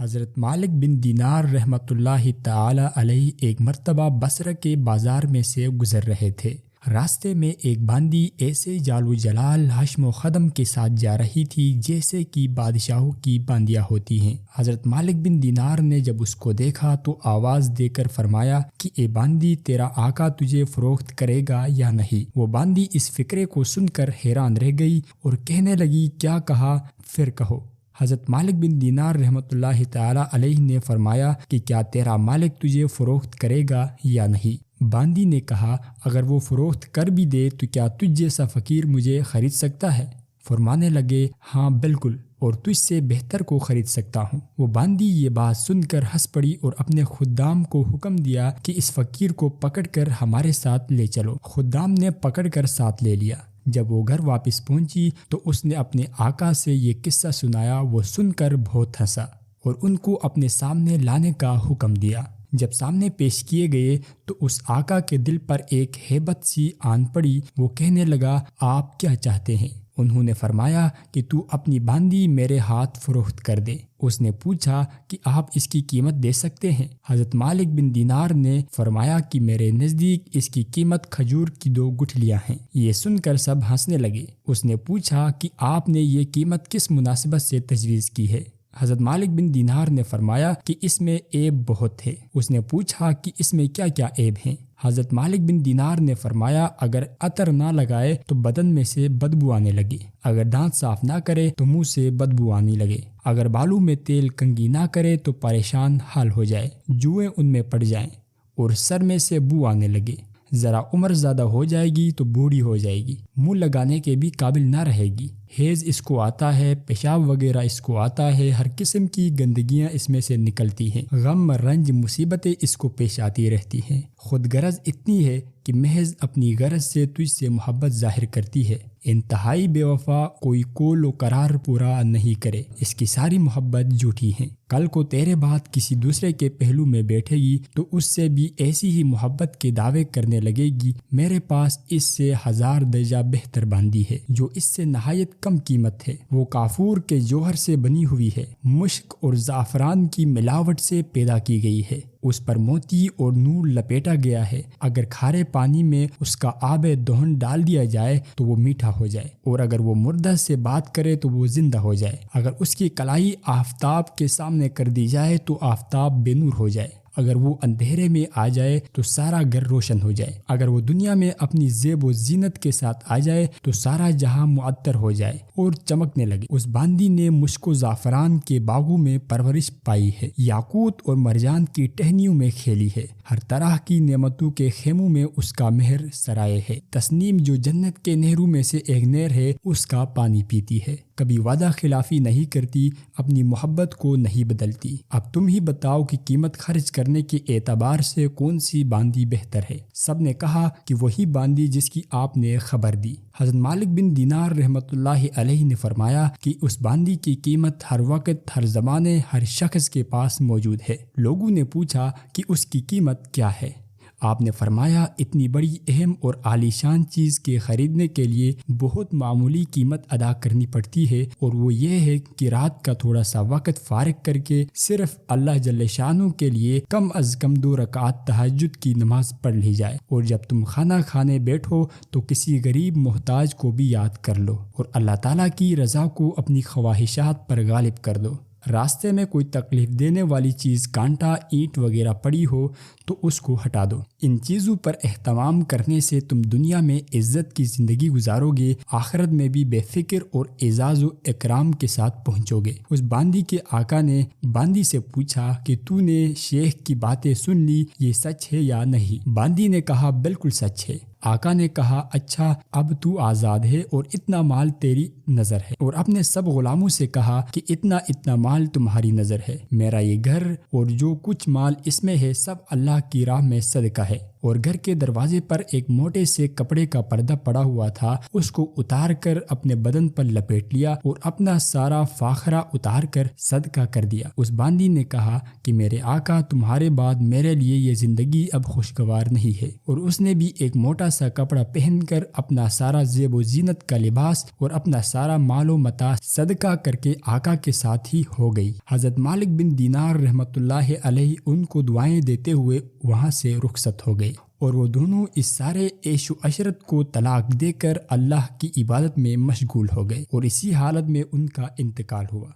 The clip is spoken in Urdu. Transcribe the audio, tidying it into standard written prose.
حضرت مالک بن دینار رحمۃ اللہ تعالی علیہ ایک مرتبہ بصرہ کے بازار میں سے گزر رہے تھے۔ راستے میں ایک باندی ایسے جال و جلال حشم و خدم کے ساتھ جا رہی تھی جیسے کہ بادشاہوں کی باندیاں ہوتی ہیں۔ حضرت مالک بن دینار نے جب اس کو دیکھا تو آواز دے کر فرمایا کہ اے باندی، تیرا آقا تجھے فروخت کرے گا یا نہیں؟ وہ باندی اس فقرے کو سن کر حیران رہ گئی اور کہنے لگی، کیا کہا؟ پھر کہو۔ حضرت مالک بن دینار رحمۃ اللہ تعالی علیہ نے فرمایا کہ کیا تیرا مالک تجھے فروخت کرے گا یا نہیں؟ باندی نے کہا، اگر وہ فروخت کر بھی دے تو کیا تجھ جیسا فقیر مجھے خرید سکتا ہے؟ فرمانے لگے، ہاں بالکل، اور تجھ سے بہتر کو خرید سکتا ہوں۔ وہ باندی یہ بات سن کر ہنس پڑی اور اپنے خدام کو حکم دیا کہ اس فقیر کو پکڑ کر ہمارے ساتھ لے چلو۔ خدام نے پکڑ کر ساتھ لے لیا۔ جب وہ گھر واپس پہنچی تو اس نے اپنے آقا سے یہ قصہ سنایا۔ وہ سن کر بہت ہنسا اور ان کو اپنے سامنے لانے کا حکم دیا۔ جب سامنے پیش کیے گئے تو اس آقا کے دل پر ایک ہیبت سی آن پڑی۔ وہ کہنے لگا، آپ کیا چاہتے ہیں؟ انہوں نے فرمایا کہ تو اپنی باندی میرے ہاتھ فروخت کر دے۔ اس نے پوچھا کہ آپ اس کی قیمت دے سکتے ہیں؟ حضرت مالک بن دینار نے فرمایا کہ میرے نزدیک اس کی قیمت کھجور کی 2 گٹھلیاں ہیں۔ یہ سن کر سب ہنسنے لگے۔ اس نے پوچھا کہ آپ نے یہ قیمت کس مناسبت سے تجویز کی ہے؟ حضرت مالک بن دینار نے فرمایا کہ اس میں عیب بہت ہے۔ اس نے پوچھا کہ اس میں کیا کیا عیب ہیں؟ حضرت مالک بن دینار نے فرمایا، اگر عطر نہ لگائے تو بدن میں سے بدبو آنے لگے، اگر دانت صاف نہ کرے تو منہ سے بدبو آنے لگے، اگر بالوں میں تیل کنگھی نہ کرے تو پریشان حال ہو جائے، جوئیں ان میں پڑ جائیں اور سر میں سے بو آنے لگے، ذرا عمر زیادہ ہو جائے گی تو بوڑھی ہو جائے گی، منہ لگانے کے بھی قابل نہ رہے گی، حیض اس کو آتا ہے، پیشاب وغیرہ اس کو آتا ہے، ہر قسم کی گندگیاں اس میں سے نکلتی ہیں، غم رنج مصیبتیں اس کو پیش آتی رہتی ہیں، خود غرض اتنی ہے کہ محض اپنی غرض سے تجھ سے محبت ظاہر کرتی ہے، انتہائی بے وفا، کوئی قول و قرار پورا نہیں کرے، اس کی ساری محبت جھوٹی ہیں، کل کو تیرے بعد کسی دوسرے کے پہلو میں بیٹھے گی تو اس سے بھی ایسی ہی محبت کے دعوے کرنے لگے گی، میرے پاس اس سے 1000 درجہ بہتر باندی ہے جو اس سے نہایت کم قیمت ہے، وہ کافور کے جوہر سے بنی ہوئی ہے، مشک اور زعفران کی ملاوٹ سے پیدا کی گئی ہے، اس پر موتی اور نور لپیٹا گیا ہے، اگر کھارے پانی میں اس کا آب دہن ڈال دیا جائے تو وہ میٹھا ہو جائے، اور اگر وہ مردہ سے بات کرے تو وہ زندہ ہو جائے، اگر اس کی کلائی آفتاب کے سامنے کر دی جائے تو آفتاب بے نور ہو جائے، اگر وہ اندھیرے میں آ جائے تو سارا گھر روشن ہو جائے، اگر وہ دنیا میں اپنی زیب و زینت کے ساتھ آ جائے تو سارا جہاں معطر ہو جائے اور چمکنے لگے۔ اس باندی نے مشک و زعفران کے باغوں میں پرورش پائی ہے، یاقوت اور مرجان کی ٹہنیوں میں کھیلی ہے، ہر طرح کی نعمتوں کے خیموں میں اس کا مہر سرائے ہے، تسنیم جو جنت کے نہروں میں سے ایک نہر ہے اس کا پانی پیتی ہے، کبھی وعدہ خلافی نہیں کرتی، اپنی محبت کو نہیں بدلتی۔ اب تم ہی بتاؤ کہ قیمت خرچ کرنے کے اعتبار سے کون سی باندی بہتر ہے؟ سب نے کہا کہ وہی باندی جس کی آپ نے خبر دی۔ حضرت مالک بن دینار رحمۃ اللہ علیہ نے فرمایا کہ اس باندی کی قیمت ہر وقت، ہر زمانے، ہر شخص کے پاس موجود ہے۔ لوگوں نے پوچھا کہ اس کی قیمت کیا ہے؟ آپ نے فرمایا، اتنی بڑی اہم اور عالیشان چیز کے خریدنے کے لیے بہت معمولی قیمت ادا کرنی پڑتی ہے، اور وہ یہ ہے کہ رات کا تھوڑا سا وقت فارغ کر کے صرف اللہ جل شانہ کے لیے کم از کم 2 رکعت تہجد کی نماز پڑھ لی جائے، اور جب تم کھانا کھانے بیٹھو تو کسی غریب محتاج کو بھی یاد کر لو، اور اللہ تعالیٰ کی رضا کو اپنی خواہشات پر غالب کر دو۔ راستے میں کوئی تکلیف دینے والی چیز، کانٹا، اینٹ وغیرہ پڑی ہو تو اس کو ہٹا دو۔ ان چیزوں پر اہتمام کرنے سے تم دنیا میں عزت کی زندگی گزارو گے، آخرت میں بھی بے فکر اور اعزاز و اکرام کے ساتھ پہنچو گے۔ اس باندی کے آقا نے باندی سے پوچھا کہ تو نے شیخ کی باتیں سن لی، یہ سچ ہے یا نہیں؟ باندی نے کہا، بالکل سچ ہے۔ آقا نے کہا، اچھا اب تو آزاد ہے اور اتنا مال تیری نظر ہے، اور اپنے سب غلاموں سے کہا کہ اتنا مال تمہاری نظر ہے، میرا یہ گھر اور جو کچھ مال اس میں ہے سب اللہ کی راہ میں صدقہ ہے، اور گھر کے دروازے پر ایک موٹے سے کپڑے کا پردہ پڑا ہوا تھا، اس کو اتار کر اپنے بدن پر لپیٹ لیا اور اپنا سارا فاخرہ اتار کر صدقہ کر دیا۔ اس باندی نے کہا کہ میرے آقا، تمہارے بعد میرے لیے یہ زندگی اب خوشگوار نہیں ہے، اور اس نے بھی ایک موٹا سا کپڑا پہن کر اپنا سارا زیب و زینت کا لباس اور اپنا سارا مال و متاع صدقہ کر کے آقا کے ساتھ ہی ہو گئی۔ حضرت مالک بن دینار رحمۃ اللہ علیہ ان کو دعائیں دیتے ہوئے وہاں سے رخصت ہو گئے، اور وہ دونوں اس سارے عیش و عشرت کو طلاق دے کر اللہ کی عبادت میں مشغول ہو گئے، اور اسی حالت میں ان کا انتقال ہوا۔